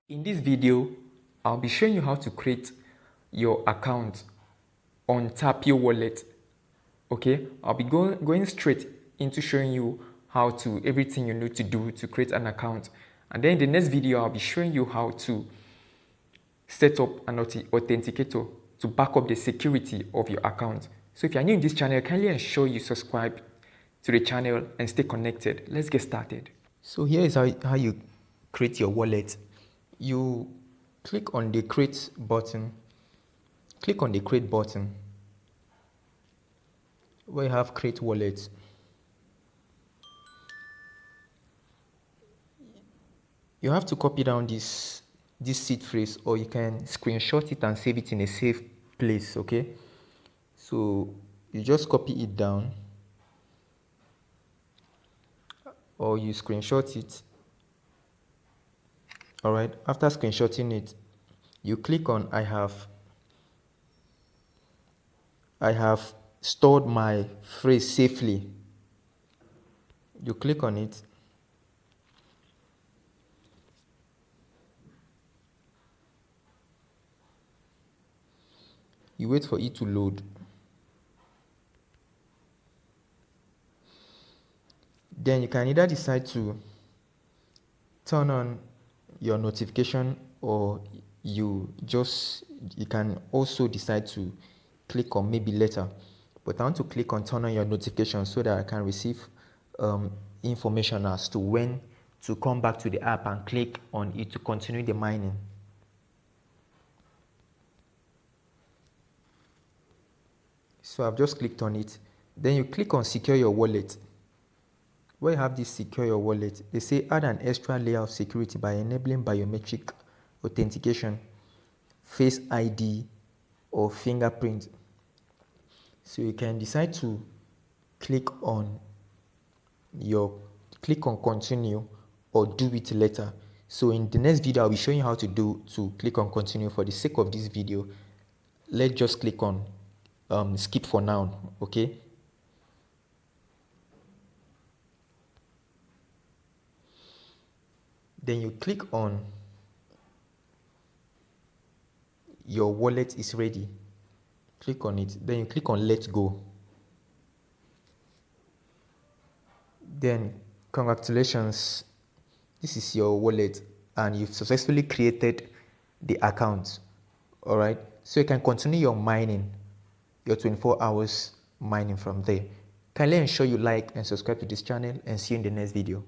In this video, I'll be showing you how to create your account on Tappio wallet. Okay, I'll be going straight into showing you how to everything you need to do to create an account. And then in the next video, I'll be showing you how to set up an authenticator to back up the security of your account. So if you're new in this channel, kindly ensure you subscribe to the channel and stay connected. Let's get started. So here is how you create your wallet. You click on the create button. Click on the create button where you have create wallet. You have to copy down this seed phrase, or you can screenshot it and save it in a safe place. Okay, so you just copy it down or you screenshot it. All right, after screenshotting it, you click on I have stored my phrase safely. You click on it. You wait for it to load. Then you can either decide to turn on your notification, or you can also decide to click on maybe later. But I want to click on turn on your notification so that I can receive information as to when to come back to the app and click on it to continue the mining. So I've just clicked on it. Then you click on secure your wallet. Where you have this secure your wallet, they say add an extra layer of security by enabling biometric authentication, face ID, or fingerprint. So you can decide to click on continue or do it later. So in the next video, I'll be showing you how to click on continue. For the sake of this video, let's just click on skip for now. Okay. Then you click on your wallet is ready. Click on it. Then you click on let go. Then congratulations, this is your wallet and you've successfully created the account. All right, so you can continue your mining, your 24 hours mining from there. Kindly ensure you like and subscribe to this channel, and see you in the next video.